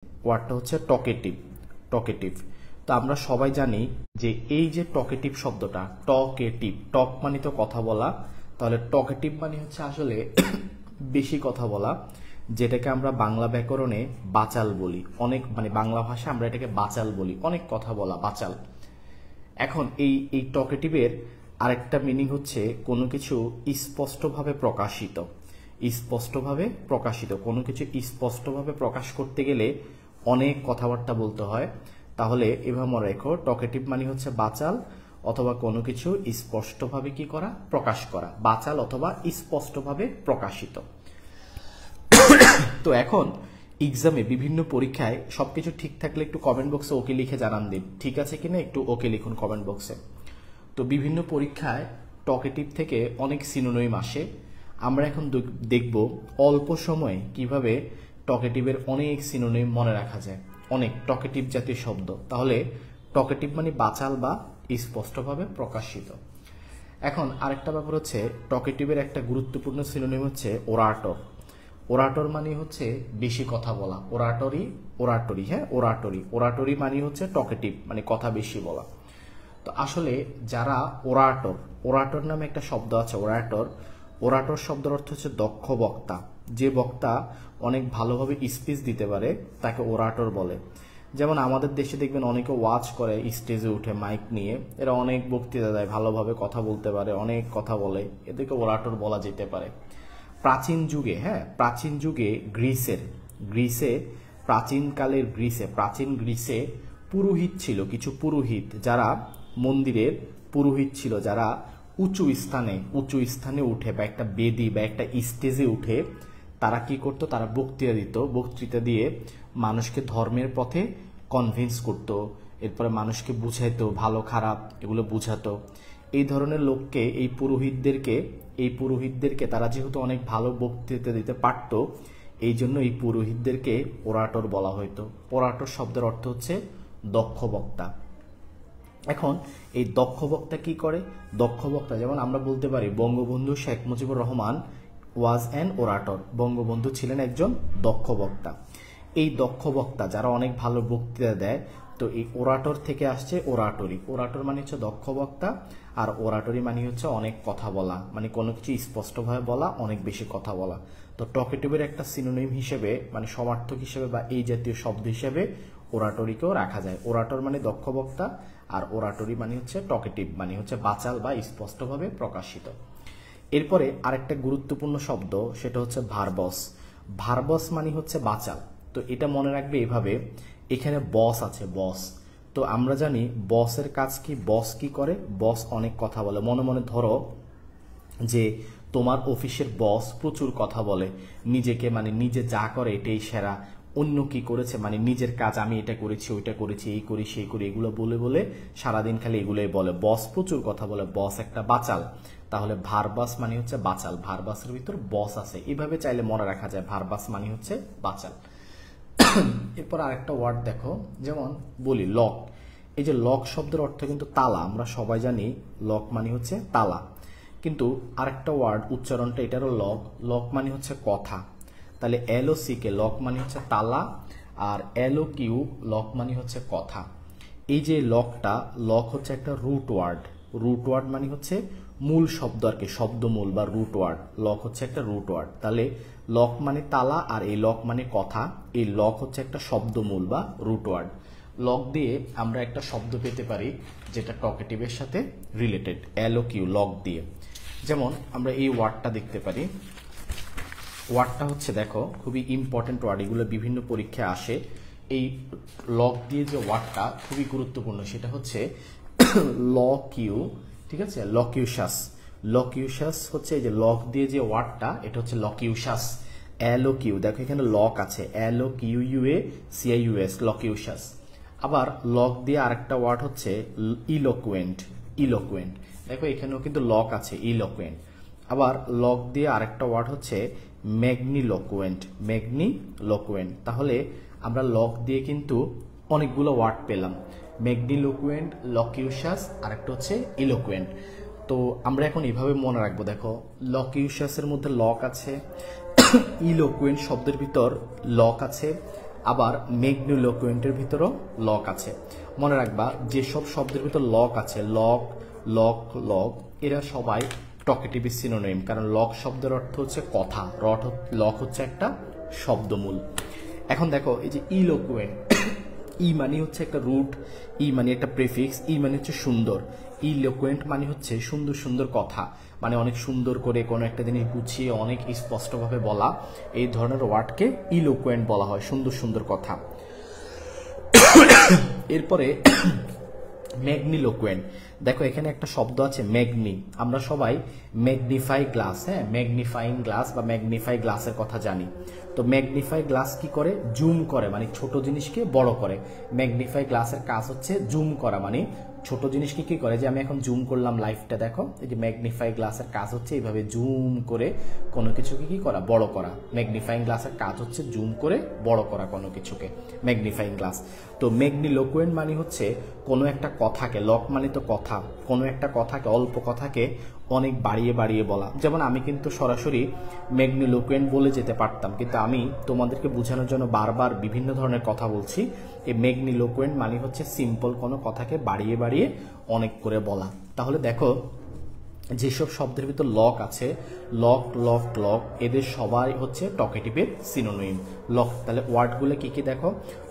ওয়ার্ডটা হচ্ছে talkative. Talkative তো আমরা সবাই জানি যে এই যে টকেটিভ শব্দটা, টকেটিভ, টক মানে তো কথা বলা, তাহলে টকেটিভ মানে হচ্ছে আসলে বেশি কথা বলা, যেটাকে আমরা বাংলা ব্যাকরণে বাচাল বলি। অনেক মানে বাংলা ভাষা আমরা এটাকে বাচাল বলি, অনেক কথা বলা, বাচাল। এখন এই টকেটিভের আরেকটা মিনিং হচ্ছে কোনো কিছু স্পষ্টভাবে প্রকাশিত। স্পষ্টভাবে প্রকাশিত, কোনো কিছু স্পষ্টভাবে প্রকাশ করতে গেলে অনেক কথাবার্তা বলতে হয়। তাহলে এভাবে মনে রেখো, টকেটিভ মানে হচ্ছে বাচাল অথবা কোনো কিছু স্পষ্টভাবে কি করা, প্রকাশ করা, বাচাল অথবা স্পষ্টভাবে প্রকাশিত। তো এখন এক্সামে বিভিন্ন পরীক্ষায় সবকিছু ঠিক থাকলে একটু কমেন্ট বক্সে ওকে লিখে জানান দিন, ঠিক আছে কিনা একটু ওকে লিখুন কমেন্ট বক্সে। তো বিভিন্ন পরীক্ষায় টকেটিভ থেকে অনেক সিনোনিম আসে। আমরা এখন দেখব অল্প সময়ে কিভাবে টকেটিভের অনেক সিনোনিম মনে রাখা যায়, অনেক টকেটিভ জাতীয় শব্দ। তাহলে টকেটিভ মানে বাচাল বা স্পষ্টভাবে প্রকাশিত। এখন আরেকটা ব্যাপার হচ্ছে, টকেটিভের একটা গুরুত্বপূর্ণ সিনোনিম হচ্ছে ওরাটর। ওরাটর মানে হচ্ছে বেশি কথা বলা, ওরাটরি, হ্যাঁ ওরাটরি। ওরাটরি মানে হচ্ছে টকেটিভ, মানে কথা বেশি বলা। তো আসলে যারা ওরাটর, ওরাটর নামে একটা শব্দ আছে, ওরাটর। ওরাটর শব্দের অর্থ হচ্ছে দক্ষ বক্তা। যে বক্তা অনেক ভালোভাবে স্পিচ দিতে পারে তাকে ওরাটর বলে। যেমন আমাদের দেশে দেখবেন অনেকে ওয়াজ করে স্টেজে উঠে মাইক নিয়ে, এরা অনেক বক্তৃতা দেয়, ভালোভাবে কথা বলতে পারে, অনেক কথা বলে, এদেরকে ওরাটর বলা যেতে পারে। প্রাচীন যুগে, হ্যাঁ প্রাচীন যুগে গ্রিসে প্রাচীনকালের প্রাচীন গ্রিসে পুরোহিত ছিল, কিছু পুরোহিত যারা মন্দিরের পুরোহিত ছিল, যারা উঁচু স্থানে উঠে বা একটা বেদি বা একটা স্টেজে উঠে তারা কি করতো, তারা বক্তৃতা দিত। বক্তৃতা দিয়ে মানুষকে ধর্মের পথে কনভিন্স করতো, এরপরে মানুষকে বুঝাইতো, ভালো খারাপ এগুলো বুঝাতো। এই ধরনের লোককে, এই পুরোহিতদেরকে তারা যেহেতু অনেক ভালো বক্তৃতা দিতে পারতো, এই জন্য এই পুরোহিতদেরকে ওরাটর বলা হইতো। ওরাটর শব্দের অর্থ হচ্ছে দক্ষ বক্তা। এখন এই দক্ষ বক্তা কি করে? দক্ষ বক্তা যেমন আমরা বলতে পারি বঙ্গবন্ধু শেখ মুজিবুর রহমান ওয়াজ অ্যান ওরাটর। বঙ্গবন্ধু ছিলেন একজন দক্ষ বক্তা। এই দক্ষ বক্তা যারা অনেক ভালো বক্তৃতা দেয়, তো এই ওরাটর থেকে আসছে ওরাটরি। ওরাটর মানে হচ্ছে দক্ষ বক্তা, আর ওরাটরি মানে হচ্ছে অনেক কথা বলা, মানে কোনো কিছু স্পষ্টভাবে বলা, অনেক বেশি কথা বলা। তো টকেটিভের একটা সিনোনিম হিসেবে, মানে সমার্থক হিসেবে বা এই জাতীয় শব্দ হিসেবে ওরাটরিকেও রাখা যায়। ওরাটর মানে দক্ষ বক্তা, আর ওরাটরি মানে হচ্ছে টকেটিভ, মানে হচ্ছে বাচাল বা স্পষ্টভাবে প্রকাশিত। এরপরে আরেকটা গুরুত্বপূর্ণ শব্দ, সেটা হচ্ছে ভার্বস। ভার্বস মানে হচ্ছে বাচাল। তো এটা মনে রাখবে এভাবে, এখানে বস আছে, বস। তো আমরা জানি বসের কাজ কি, বস কি করে, বস অনেক কথা বলে। মনে মনে ধরো যে তোমার অফিসের বস প্রচুর কথা বলে, নিজেকে মানে নিজে যা করে এটাই সেরা, অন্য কি করেছে মানে নিজের কাজ, আমি এটা করেছি ওইটা করেছি, এই করি সেই করি, এগুলো বলে বলে সারাদিন খালি এগুলোই বলে। বস প্রচুর কথা বলে, বস একটা বাচাল। তাহলে ভার্বাস মানে হচ্ছে বাচাল, ভার্বাসের ভিতর বস আছে, এভাবে চাইলে মনে রাখা যায়, ভার্বাস মানে হচ্ছে বাচাল। এরপর আরেকটা ওয়ার্ড দেখো, যেমন বলি লক। এই যে লক শব্দের অর্থ কিন্তু তালা, আমরা সবাই জানি লক মানে হচ্ছে তালা। কিন্তু আরেকটা ওয়ার্ড উচ্চারণটা এটারও লক, লক মানে হচ্ছে কথা। তাহলে LOC কে লক মানে হচ্ছে তালা, আর LOQ লক মানে হচ্ছে কথা। এই যে লকটা, লক হচ্ছে একটা রুট ওয়ার্ড। রুট ওয়ার্ড মানে হচ্ছে মূল শব্দ আর কি, শব্দমূল বা রুট ওয়ার্ড। লক হচ্ছে একটা রুট ওয়ার্ড। তাহলে লক মানে তালা, আর এই লক মানে কথা। এই লক হচ্ছে একটা শব্দমূল বা রুট ওয়ার্ড। লক দিয়ে আমরা একটা শব্দ পেতে পারি যেটা টকেটিভের সাথে রিলেটেড, LOQ, লক দিয়ে। যেমন আমরা এই ওয়ার্ডটা দেখতে পারি, ওয়ার্ডটা হচ্ছে দেখো খুবই ইম্পর্টেন্ট ওয়ার্ড, এগুলো বিভিন্ন পরীক্ষায় আসে। এই লক দিয়ে যে ওয়ার্ডটা খুবই গুরুত্বপূর্ণ, সেটা হচ্ছে লকিউ, ঠিক আছে, লকিউশাস। লকিউশাস হচ্ছে এই যে লক দিয়ে যে ওয়ার্ডটা, এটা হচ্ছে লকিউশাস। LOQ, দেখো এখানে লক আছে, LOQUACIUS, লকিউশাস। আবার লক দিয়ে আরেকটা ওয়ার্ড হচ্ছে ইলোকুয়েন্ট, ইলোকুয়েন্ট। দেখো এখানেও কিন্তু লক আছে, ইলোকুয়েন্ট। আবার লক দিয়ে আরেকটা ওয়ার্ড হচ্ছে ম্যাগনিলোকুয়েন্ট, ম্যাগনিলোকুয়েন্ট। তাহলে আমরা লক দিয়ে কিন্তু অনেকগুলো ওয়ার্ড পেলাম, ম্যাগনিলোকুয়েন্ট, লকিউশাস, আরেকটা হচ্ছে ইলোকুয়েন্ট। তো আমরা এখন এইভাবে মনে রাখবো, দেখো লকিউশাসের মধ্যে লক আছে, ইলোকুয়েন্ট শব্দের ভিতর লক আছে, আবার ম্যাগনিলোকুয়েন্টের ভিতরেও লক আছে। মনে রাখবা যেসব শব্দের ভিতর লক আছে, লক, লক, লক, এরা সবাই টকেটিভের সিনোনিম, কারণ লক শব্দের অর্থ হচ্ছে কথা, লক হচ্ছে একটা শব্দমূল। এখন দেখো এই যে ইলোকুয়েন্ট, ই মানে হচ্ছে একটা রুট, ই মানে একটা প্রেফিক্স, ই মানে হচ্ছে সুন্দর। ইলোকুয়েন্ট মানে হচ্ছে সুন্দর সুন্দর কথা, মানে অনেক সুন্দর করে কোনো একটা জিনিস গুছিয়ে অনেক স্পষ্টভাবে বলা, এই ধরনের ওয়ার্ডকে ইলোকুয়েন্ট বলা হয়, সুন্দর সুন্দর কথা। এরপরে ম্যাগনিলোকুয়েন্ট, দেখো এখানে একটা শব্দ আছে ম্যাগনি, আমরা সবাই ম্যাগনিফাই গ্লাস, হ্যাঁ ম্যাগনিফাইং গ্লাস বা ম্যাগনিফাই গ্লাসের কথা জানি। তো ম্যাগনিফাই গ্লাস কি করে? জুম করে, মানে ছোট জিনিসকে বড় করে। ম্যাগনিফাই গ্লাসের কাজ হচ্ছে জুম করা, মানে ছোট জিনিসকে কি করে, যে আমি এখন জুম করলাম লাইভটা, দেখো এই যে ম্যাগনিফাই গ্লাসের কাজ হচ্ছে এইভাবে জুম করে কোনো কিছুকে কি করা, বড় করা। ম্যাগনিফাইং গ্লাসের কাজ হচ্ছে জুম করে বড় করা কোনো কিছুকে, ম্যাগনিফাইং গ্লাস। তো ম্যাগনিলোকুয়েন্ট মানে হচ্ছে কোনো একটা কথাকে, লক মানে তো কথা, কোনো একটা কথাকে, অল্প কথাকে অনেক বাড়িয়ে বাড়িয়ে বলা। যেমন আমি কিন্তু সরাসরি ম্যাগনিলোকুয়েন্ট বলে যেতে পারতাম, কিন্তু আমি তোমাদেরকে বোঝানোর জন্য বারবার বিভিন্ন ধরনের কথা বলছি। এই ম্যাগনিলোকুয়েন্ট মানে হচ্ছে সিম্পল কোনো কথাকে বাড়িয়ে বাড়িয়ে অনেক করে বলা। তাহলে দেখো যেসব শব্দের ভিতর লক আছে, লক, লক, লক, এদের সবাই হচ্ছে টকেটিভের সিনোনিম, লক। তাহলে ওয়ার্ডগুলো কি কি দেখো,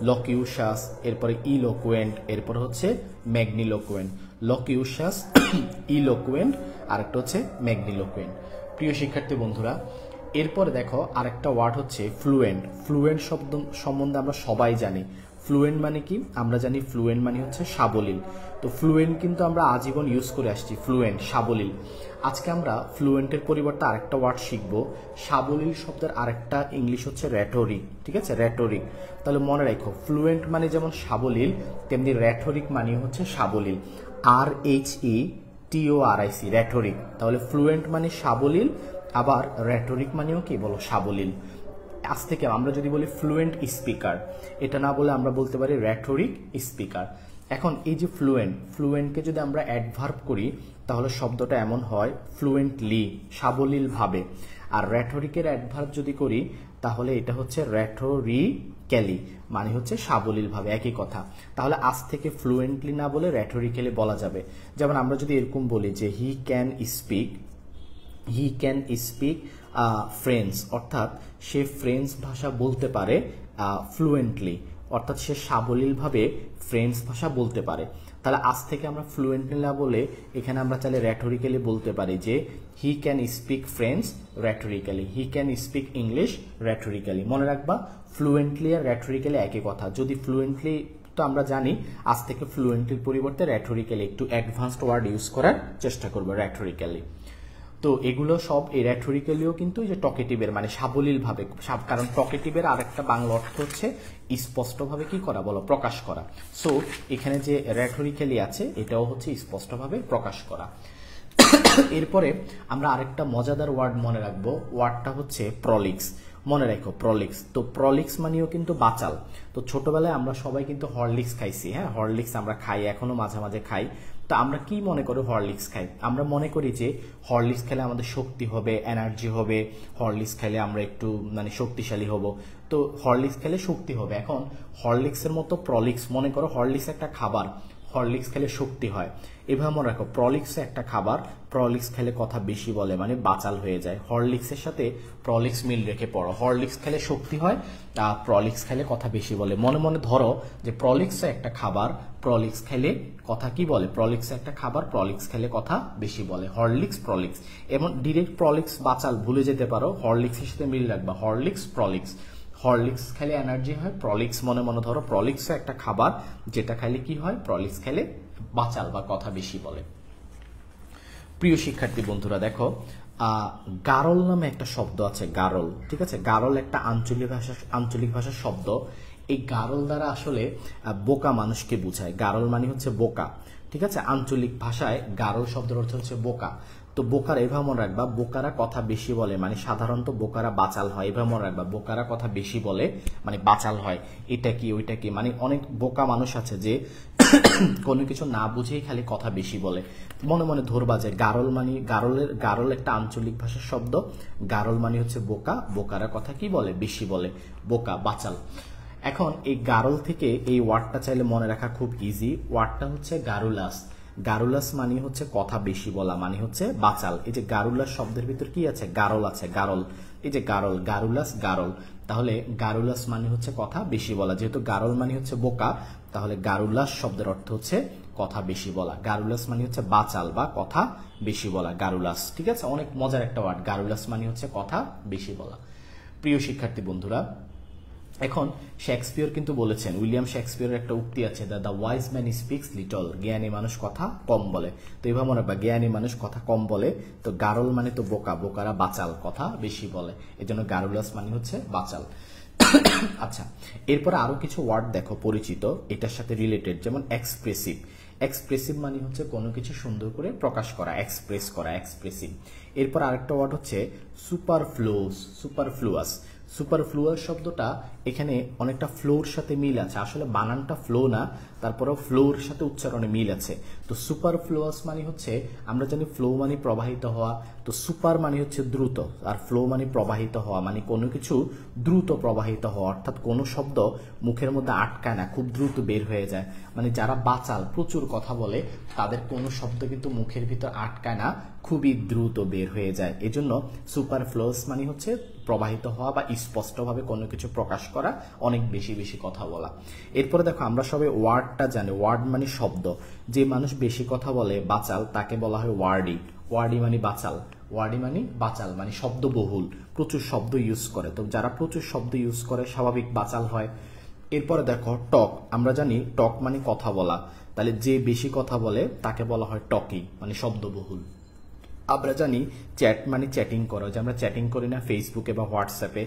লকিউশাস, এরপরে ইলোকুয়েন্ট, এরপরে হচ্ছে ম্যাগনিলোকুয়েন্ট। লকিউশাস, ইলোকুয়েন্ট, আরেকটা হচ্ছে ম্যাগনিলোকুয়েন্ট। প্রিয় শিক্ষার্থী বন্ধুরা, এরপরে দেখো আরেকটা ওয়ার্ড হচ্ছে ফ্লুয়েন্ট। ফ্লুয়েন্ট শব্দ সম্বন্ধে আমরা সবাই জানি। ফ্লুয়েন্ট মানে কি? আমরা জানি ফ্লুয়েন্ট মানে হচ্ছে সাবলীল। তো ফ্লুয়েন্ট কিন্তু আমরা আজীবন ইউজ করে আসছি, ফ্লুয়েন্ট, সাবলীল। আজকে আমরা ফ্লুয়েন্টের পরিবর্তে আরেকটা ওয়ার্ড শিখব। সাবলীল শব্দের আরেকটা ইংলিশ হচ্ছে র্যাটোরিক, ঠিক আছে, র্যাটোরিক। তাহলে মনে রাখো ফ্লুয়েন্ট মানে যেমন সাবলীল, তেমনি র্যাটোরিক মানে হচ্ছে সাবলীল, RHETORIC, র্যাটোরিক। তাহলে ফ্লুয়েন্ট মানে সাবলীল, আবার র্যাটোরিক মানেও কি বলো, সাবলীল। আজ থেকে আমরা যদি বলি ফ্লুয়েন্ট স্পিকার, এটা না বলে আমরা বলতে পারি র্যাটোরিক স্পিকার। এখন এই যে ফ্লুয়েন্ট, ফ্লুয়েন্টকে যদি আমরা অ্যাডভার্ব করি তাহলে শব্দটা এমন হয় ফ্লুয়েন্টলি, সাবলীলভাবে। আর র্যাটোরিকের অ্যাডভার্ব যদি করি তাহলে এটা হচ্ছে র্যাটোরিক্যালি, মানে হচ্ছে সাবলীলভাবে, একই কথা। তাহলে আজ থেকে ফ্লুয়েন্টলি না বলে র্যাটোরিক্যালি বলা যাবে। যেমন আমরা যদি এরকম বলি যে হি ক্যান স্পিক ফ্রেঞ্চ, অর্থাৎ সে ফ্রেঞ্চ ভাষা বলতে পারে ফ্লুয়েন্টলি, অর্থাৎ সে সাবলীলভাবে ফ্রেঞ্চ ভাষা বলতে পারে। তাহলে আজ থেকে আমরা ফ্লুয়েন্টলি না বলে এখানে আমরা চাইলে র্যাটোরিক্যালি বলতে পারি যে he can speak French rhetorically, he can speak English rhetorically. মনে রাখবা ফ্লুয়েন্টলি আর র্যাটোরিক্যালি একই কথা। যদি ফ্লুয়েন্টলি তো আমরা জানি, আজ থেকে ফ্লুয়েন্টলির পরিবর্তে র্যাটোরিক্যালি একটু অ্যাডভান্সড ওয়ার্ড ইউজ করার চেষ্টা করবো, র্যাটোরিক্যালি। তো এগুলো সব এই র্যাটোরিক্যালিও কিন্তু যে টকেটিভের মানে সাবলীলভাবে, কারণ টকেটিভের আরেকটা বাংলা অর্থ হচ্ছে স্পষ্টভাবে কি করা, বলো, প্রকাশ করা। সো এখানে যে র্যাটোরিক্যালি আছে এটাও হচ্ছে স্পষ্টভাবে প্রকাশ করা। এরপরে আমরা আরেকটা মজাদার ওয়ার্ড মনে রাখবো, ওয়ার্ডটা হচ্ছে প্রলিক্স। মনে রাখো প্রলিক্স। তো প্রলিক্স মানেও কিন্তু বাচাল। তো ছোটবেলায় আমরা সবাই কিন্তু হরলিক্স খাইছি, হ্যাঁ হরলিক্স আমরা খাই, এখনো মাঝে মাঝে খাই। তো আমরা কি মনে করি হরলিক্স খাই? আমরা মনে করি যে হরলিক্স খেলে আমাদের শক্তি হবে, এনার্জি হবে, হরলিক্স খেলে আমরা একটু মানে শক্তিশালী হব। তো হরলিক্স খেলে শক্তি হবে। এখন হরলিক্সের মতো প্রলিক্স, মনে করো হরলিক্স একটা খাবার, হরলিক্স খেলে শক্তি হয়, এভাবে মনে রাখো প্রলিক্স একটা খাবার, প্রলিক্স খেলে কথা বেশি বলে মানে বাচাল হয়ে যায়। হরলিক্সের সাথে প্রলিক্স মিল রেখে পড়ো, হরলিক্স খেলে শক্তি হয়, প্রলিক্স খেলে কথা বেশি বলে। মনে মনে ধরো যে প্রলিক্স একটা খাবার, প্রলিক্স খেলে কথা কি বলে, প্রলিক্স একটা খাবার, প্রলিক্স খেলে কথা বেশি বলে, হরলিক্স প্রলিক্স। এমন ডিরেক্ট প্রলিক্স বাচাল ভুলে যেতে পারো, হরলিক্সের সাথে মিল রাখবা, হরলিক্স প্রলিক্স। হরলিক্স খেলে এনার্জি হয়, প্রলিক্স মনে মনে ধরো প্রলিক্স একটা খাবার যেটা খাইলে কি হয়, প্রলিক্স খেলে বাচাল বা কথা বেশি বলে। প্রিয় শিক্ষার্থী বন্ধুরা দেখো, গারল নামে একটা শব্দ আছে, গারল, ঠিক আছে, গারল একটা আঞ্চলিক ভাষার শব্দ। এই গারল দ্বারা আসলে বোকা মানুষকে বোঝায়, গারল মানে হচ্ছে বোকা, ঠিক আছে। আঞ্চলিক ভাষায় গারল শব্দের অর্থ হচ্ছে বোকা। তো বোকারা এভাবে মনে রাখবা, বোকারা কথা বেশি বলে মানে সাধারণত বোকারা বাচাল হয়, এভাবে মনে রাখবা, বোকারা কথা বেশি বলে মানে বাচাল হয়। এটা কি ওইটা কি, মানে অনেক বোকা মানুষ আছে যে কোনো কিছু না বুঝেই খালি কথা বেশি বলে। মনে মনে ধরবা যে গারল মানে, গারল একটা আঞ্চলিক ভাষার শব্দ, গারল মানে হচ্ছে বোকা, বোকারা কথা কি বলে, বেশি বলে, বোকা, বাচাল। এখন এই গারল থেকে এই ওয়ার্ডটা চাইলে মনে রাখা খুব ইজি। ওয়ার্ডটা হচ্ছে গারুলাস। গারুলাস মানে হচ্ছে কথা বেশি বলা, মানে হচ্ছে বাচাল। এই যে গারুলাস শব্দের ভিতর কি আছে? গারল আছে, গারল। এই যে গারল, গারুলাস, গারল। তাহলে গারুলাস মানে হচ্ছে কথা বেশি বলা। যেহেতু গারল মানে হচ্ছে বোকা, তাহলে গারুলাস শব্দের অর্থ হচ্ছে কথা বেশি বলা। গারুলাস মানে হচ্ছে বাচাল বা কথা বেশি বলা, গারুলাস। ঠিক আছে, অনেক মজার একটা ওয়ার্ড। গারুলাস মানে হচ্ছে কথা বেশি বলা। প্রিয় শিক্ষার্থী বন্ধুরা, এখন শেক্সপিয়র কিন্তু বলেছেন, উইলিয়াম শেক্সপিয়রের একটা উক্তি আছে, the wise man speaks little, জ্ঞানী মানুষ কথা কম বলে। তো এইভাবে মনে রাখবা, জ্ঞানী মানুষ কথা কম বলে। তো গারল মানে তো বোকা, বোকারা বাচাল, কথা বেশি বলে। এই জন্য গারুলাস মানে হচ্ছে বাচাল। আচ্ছা, এরপরে আরো কিছু ওয়ার্ড দেখো পরিচিত, এটার সাথে রিলেটেড, যেমন এক্সপ্রেসিভ। এক্সপ্রেসিভ মানে হচ্ছে কোনো কিছু সুন্দর করে প্রকাশ করা, এক্সপ্রেস করা, এক্সপ্রেসিভ। এরপর আরেকটা ওয়ার্ড হচ্ছে সুপারফ্লুয়াস। সুপারফ্লুয়াস, সুপারফ্লুয়াস শব্দটা এখানে অনেকটা ফ্লোর সাথে মিল আছে। আসলে বানানটা ফ্লো না, তারপরেও ফ্লোর সাথে উচ্চারণে মিল আছে। তো সুপারফ্লুয়াস মানে হচ্ছে, আমরা জানি ফ্লো মানে প্রবাহিত হওয়া, তো সুপার মানে হচ্ছে দ্রুত, আর ফ্লো মানে প্রবাহিত হওয়া, মানে কোনো কিছু দ্রুত প্রবাহিত হওয়া। অর্থাৎ কোনো শব্দ মুখের মধ্যে আটকায় না, খুব দ্রুত বের হয়ে যায়। মানে যারা বাচাল, প্রচুর কথা বলে, তাদের কোনো শব্দ কিন্তু মুখের ভিতর আটকায় না, খুবই দ্রুত বের হয়ে যায়। এজন্য সুপারফ্লুয়াস মানে হচ্ছে প্রবাহিত হওয়া বা স্পষ্টভাবে কোনো কিছু প্রকাশ করা, অনেক বেশি বেশি কথা বলা। এরপরে দেখো, আমরা সবাই ওয়ার্ডটা জানি। ওয়ার্ড মানে শব্দ। যে মানুষ বেশি কথা বলে, বাচাল, তাকে বলা হয় ওয়ার্ডি। ওয়ার্ডি মানে বাচাল, ওয়ার্ডি মানে বাচাল, মানে শব্দবহুল, প্রচুর শব্দ ইউজ করে। তো যারা প্রচুর শব্দ ইউজ করে স্বাভাবিক বাচাল হয়। এরপরে দেখো টক। আমরা জানি টক মানে কথা বলা, তাহলে যে বেশি কথা বলে তাকে বলা হয় টকি, মানে শব্দবহুল। আমরা জানি চ্যাট মানে চ্যাটিং করা, যে আমরা চ্যাটিং করি না ফেসবুকে বা হোয়াটসঅ্যাপে,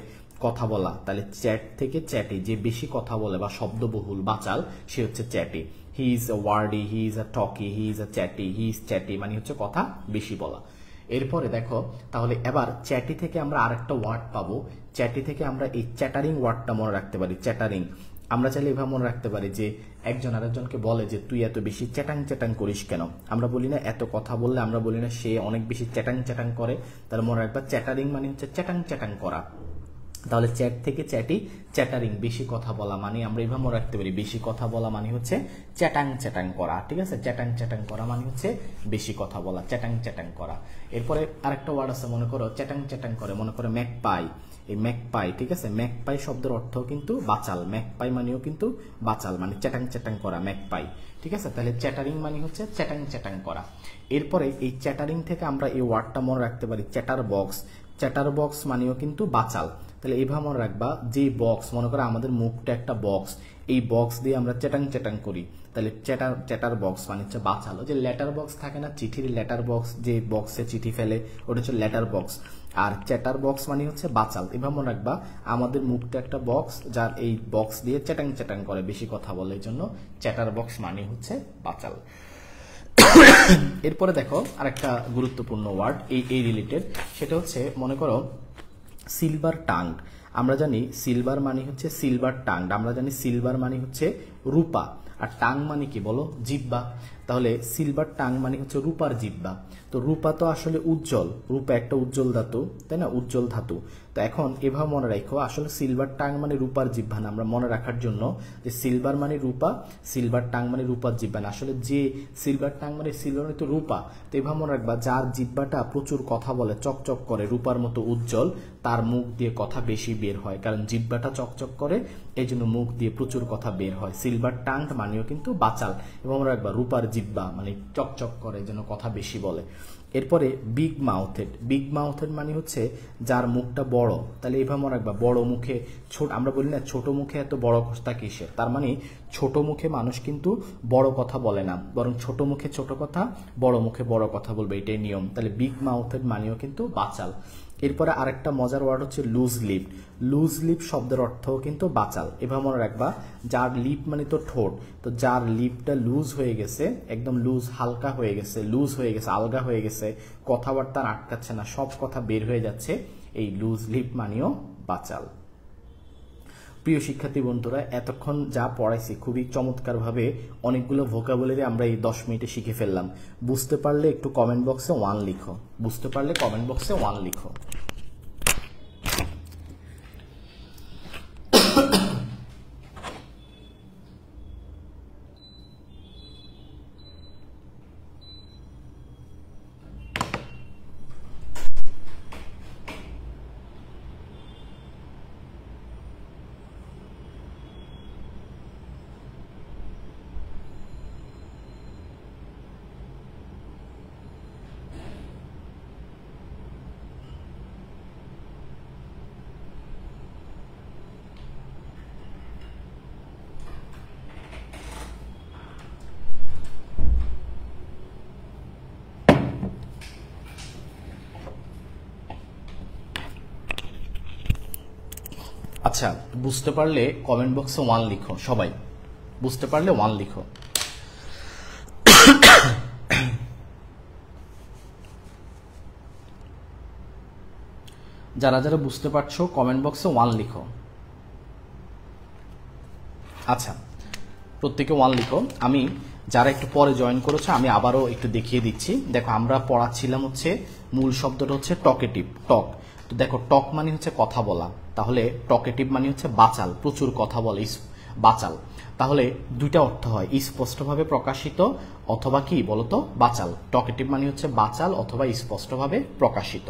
কথা বলা। তাহলে চ্যাট থেকে চ্যাটি, যে বেশি কথা বলে বা শব্দবহুল বাচাল, সে হচ্ছে chatty. He is a wordy, he is a talky, he is a chatty, he is chatty, মানে হচ্ছে কথা বেশি বলা। এরপরে দেখো, তাহলে এবার চ্যাটি থেকে আমরা আরেকটা ওয়ার্ড পাবো। চ্যাটি থেকে আমরা এই চ্যাটারিং ওয়ার্ডটা মনে রাখতে পারি, চ্যাটারিং। আমরা চাইলে এভাবে মনে রাখতে পারি যে একজন আরেকজনকে বলে যে তুই এত বেশি চ্যাটাং চ্যাটাং করিস কেন। আমরা বলি না এত কথা বললে, আমরা বলি না সে অনেক বেশি চ্যাটাং চ্যাটাং করে। তাহলে মনে রাখবা চ্যাটারিং মানে হচ্ছে চ্যাটাং চ্যাটাং করা। তাহলে চ্যাট থেকে চ্যাটি, চ্যাটারিং, বেশি কথা বলা, মানে আমরা এভাবে মনে রাখতে পারি বেশি কথা বলা মানে হচ্ছে চ্যাটাং চ্যাটাং করা। ঠিক আছে, চ্যাটাং চ্যাটাং করা মানে হচ্ছে বেশি কথা বলা, চ্যাটাং চ্যাটাং করা। এরপরে আরেকটা ওয়ার্ড আছে, মনে করো চ্যাটাং চ্যাটাং করে, মনে করো ম্যাকপাই। এই ম্যাকপাই, ঠিক আছে, ম্যাকপাই শব্দের অর্থ কিন্তু বাচাল। ম্যাকপাই মানেও কিন্তু বাচাল, মানে চ্যাটাং চ্যাটাং করা, ম্যাকপাই। ঠিক আছে, তাহলে চ্যাটারিং মানে হচ্ছে চ্যাটাং চ্যাটাং করা। এরপরে এই চ্যাটারিং থেকে আমরা এই ওয়ার্ডটা মনে রাখতে পারি চ্যাটার বক্স। চ্যাটার বক্স মানেও কিন্তু বাচাল। তাহলে এইভাবে মনে রাখবা, যে বক্স, মনে করো আমাদের মুখটা একটা বক্স, এই বক্স দিয়ে আমরা চ্যাটাং চ্যাটাং করি, তাহলে চ্যাটার বক্স মানে হচ্ছে বাচাল। যে লেটার বক্স থাকে না, চিঠির লেটার বক্স, যে বক্সে চিঠি ফেলে, ওটা হচ্ছে লেটার বক্স। আর চ্যাটার বক্স মানে হচ্ছে বাচাল। এভাবে মনে রাখবা, আমাদের মুখটা একটা বক্স, যার এই বক্স দিয়ে চ্যাটাং চ্যাটাং করে, বেশি কথা বলে, এই জন্য চ্যাটার বক্স মানে হচ্ছে বাচাল। এরপরে দেখো আরেকটা গুরুত্বপূর্ণ ওয়ার্ড এই রিলেটেড, সেটা হচ্ছে মনে করো সিলভার টাং। আমরা জানি সিলভার মানে হচ্ছে সিলভার টাং, আমরা জানি সিলভার মানে হচ্ছে রূপা, আর টাং মানে কি বলো, জিহ্বা। তাহলে সিলভার টাং মানে হচ্ছে রূপার জিহ্বা। তো রূপা তো আসলে উজ্জ্বল, রূপা একটা উজ্জ্বল ধাতু, তাই না, উজ্জ্বল ধাতু। তো এখন এভাবে মনে রাখো, আসলে সিলভার টাং মানে রূপার জিহ্বা না। আমরা মনে রাখার জন্য যে সিলভার মানে রূপা, সিলভার টাং মানে রূপার জিহ্বা না। আসলে যে সিলভার টাং মানে সিলভার মানে তো রূপা। তো এভাবে মনে রাখবা, যার জিহ্বাটা প্রচুর কথা বলে, চকচক করে, রূপার মতো উজ্জ্বল, তার মুখ দিয়ে কথা বেশি বের হয়, কারণ জিহ্বাটা চকচক করে, এই জন্য মুখ দিয়ে প্রচুর কথা বের হয়। সিলভার টাং মানেও কিন্তু বাচাল, এবং মনে রাখবা রূপার জিহ্বা মানে চকচক করে, এই জন্য কথা বেশি বলে। এরপরে বিগ মাউথেড। বিগ মাউথেড মানে হচ্ছে যার মুখটা বড়। তাহলে এইভাবে মনে রাখবা, বড় মুখে ছোট, আমরা বলি না ছোট মুখে এত বড় কথা কিসের, তার মানে ছোট মুখে মানুষ কিন্তু বড় কথা বলে না, বরং ছোট মুখে ছোট কথা, বড় মুখে বড় কথা বলবে, এটাই নিয়ম। তাহলে বিগ মাউথেড মানেও কিন্তু বাচাল। এরপরে আরেকটা মজার ওয়ার্ড হচ্ছে লুজ লিপ। লুজ লিপ শব্দের অর্থ কিন্তু বাচাল। এভাবে মনে রাখবা, যার লিপ মানে তো ঠোঁট, তো যার লিপটা লুজ হয়ে গেছে, একদম লুজ, হালকা হয়ে গেছে, লুজ হয়ে গেছে, আলগা হয়ে গেছে, কথাবার্তা আটকাচ্ছে না, সব কথা বের হয়ে যাচ্ছে, এই লুজ লিপ মানেও বাচাল। প্রিয় শিক্ষার্থী বন্ধুরা, এতক্ষণ যা পড়াইছি খুবই চমৎকারভাবে অনেকগুলো ভোকাবুলারি আমরা এই 10 মিনিটে শিখে ফেললাম। বুঝতে পারলে একটু কমেন্ট বক্সে 1 লিখো, বুঝতে পারলে কমেন্ট বক্সে 1 লিখো। আচ্ছা, বুঝতে পারলে কমেন্ট বক্সে 1 লিখো। সবাই বুঝতে পারলে 1 লিখো। যারা যারা বুঝতে পারছো কমেন্ট বক্সে 1 লিখো। আচ্ছা, প্রত্যেকে 1 লিখো। আমি যারা একটু পরে জয়েন করেছে আমি আবারও একটু দেখিয়ে দিচ্ছি। দেখো, আমরা পড়াচ্ছিলাম হচ্ছে মূল শব্দটা হচ্ছে টকেটিভ, টক। তো দেখো, টক মানে হচ্ছে কথা বলা, তাহলে টকেটিভ মানে হচ্ছে বাচাল, প্রচুর কথা বলে, বাচাল। তাহলে দুইটা অর্থ হয়, স্পষ্টভাবে প্রকাশিত অথবা কি বলতো বাচাল। টকেটিভ মানে হচ্ছে বাচাল অথবা স্পষ্টভাবে প্রকাশিত।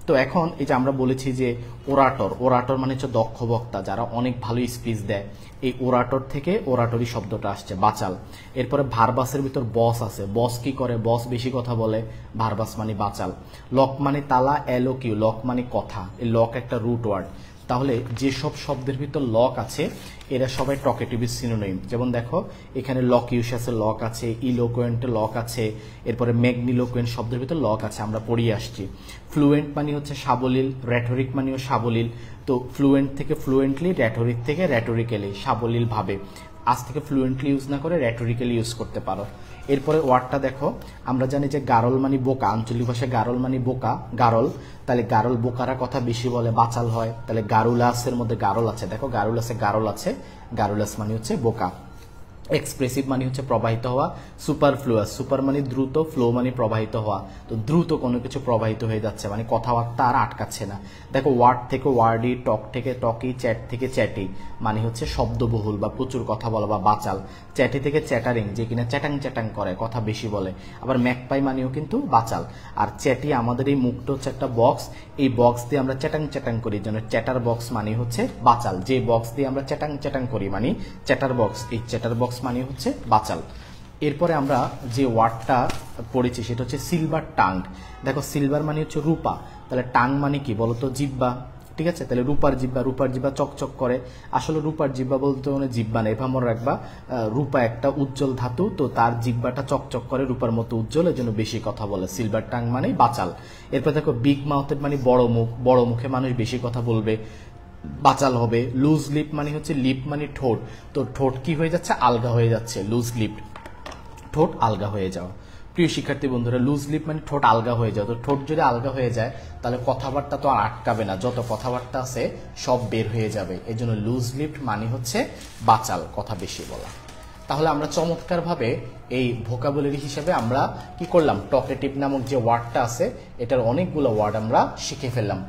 তো এখন এই যে আমরা বলেছি যে ওরাটর, ওরাটর মানে হচ্ছে দক্ষ বক্তা, যারা অনেক ভালো স্পিচ দেয়। এই ওরাটর থেকে ওরাটরি শব্দটা আসছে, বাচাল। এরপরে ভার্বাসের ভিতর বস আছে, বস কি করে, বস বেশি কথা বলে, ভার্বাস মানে বাচাল। লক মানে তালা, এলোকিউ, লক মানে কথা, এই লক একটা রুট ওয়ার্ড। তাহলে যেসব শব্দের ভিতর লক আছে এরা সবাই টকেটিভের সিনোনিম। যেমন দেখো, এখানে লকিউশাসে লক আছে, ইলোকুয়েন্টে লক আছে, এরপরে ম্যাগনিলোকুয়েন্ট শব্দের ভিতর লক আছে, আমরা পড়িয়ে আসছি। ফ্লুয়েন্ট মানে হচ্ছে সাবলীল, রেটরিক মানেও সাবলীল। তো ফ্লুয়েন্ট থেকে ফ্লুয়েন্টলি, রেটরিক থেকে রেটরিক্যালি, সাবলীল ভাবে। আজ থেকে ফ্লুয়েন্টলি ইউজ না করে রেটরিক্যালি ইউজ করতে পারো। এরপরে ওয়ার্ডটা দেখো, আমরা জানি যে গারল মানে বোকা, আঞ্চলিক ভাষায় গারল মানে বোকা, গারল। তাহলে গারল বোকারা কথা বেশি বলে, বাচাল হয়। তাহলে গারুলাসের মধ্যে গারল আছে, দেখো গারুলাসে গারল আছে, গারুলাস মানে হচ্ছে বোকা। এক্সপ্রেসিভ মানে হচ্ছে প্রবাহিত হওয়া, সুপারফ্লুয়াস, সুপার মানে দ্রুত, ফ্লো মানে প্রবাহিত হওয়া। তো দ্রুত কোনো কিছু প্রবাহিত হয়ে যাচ্ছে, মানে কথাবার্তা আর আটকাচ্ছে না। দেখো, ওয়ার্ড থেকে ওয়ার্ডি, টক থেকে টকি, চ্যাট থেকে চ্যাটি মানে হচ্ছে শব্দবহুল বা প্রচুর কথা বলা বা বাচাল। চ্যাটি থেকে চ্যাটারিং, যে কিনা চ্যাটাং চ্যাটাং করে, কথা বেশি বলে। আবার ম্যাকপাই মানেও কিন্তু বাচাল। আর চ্যাটি, আমাদের এই মুখটা হচ্ছে একটা বক্স, এই বক্স দিয়ে আমরা চ্যাটাং চ্যাটাং করি, যেন চ্যাটার বক্স মানে হচ্ছে বাচাল। যে বক্স দিয়ে আমরা চ্যাটাং চ্যাটাং করি মানে চ্যাটার বক্স, এই চ্যাটার বক্স মানে হচ্ছে বাচাল। এরপরে আমরা যে ওয়ার্ডটা পড়েছি সেটা হচ্ছে সিলভার টাং। দেখো, সিলভার মানে হচ্ছে রূপা, তাহলে টাং মানে কি বলতো, জিব্বা। ঠিক আছে, তাহলে রূপার জিব্বা, রূপার জিব্বা চকচক করে। আসলে রূপার জিব্বা বলতে মানে জিব্বা না, এভাবে মনে রাখবা, রূপা একটা উজ্জ্বল ধাতু, তো তার জিব্বাটা চকচক করে, রূপার মতো উজ্জ্বল, এর জন্য বেশি কথা বলে। সিলভার টাং মানে বাচাল। এরপর দেখো, বিগ মাউথেড মানে বড় মুখ, বড় মুখে মানুষ বেশি কথা বলবে, বাচাল হবে। লুজ লিপ মানে হচ্ছে, লিপ মানে ঠোঁট, তো ঠোঁট কি হয়ে যাচ্ছে, আলগা হয়ে যাচ্ছে, লুজ লিপ, ঠোঁট আলগা হয়ে যাওয়া। প্রিয় শিক্ষার্থী বন্ধুরা, লুজ লিপ মানে ঠোঁট আলগা হয়ে যাওয়া। তো ঠোঁট যদি আলগা হয়ে যায় তাহলে কথাবার্তা তো আর আটকাবে না, যত কথাবার্তা আছে সব বের হয়ে যাবে। এই জন্য লুজ লিপ মানে হচ্ছে বাচাল, কথা বেশি বলা। তাহলে আমরা চমৎকারভাবে এই ভোকাবুলারি হিসেবে আমরা কি করলাম, টকেটিভ নামক যে ওয়ার্ডটা আছে এটার অনেকগুলো ওয়ার্ড আমরা শিখে ফেললাম।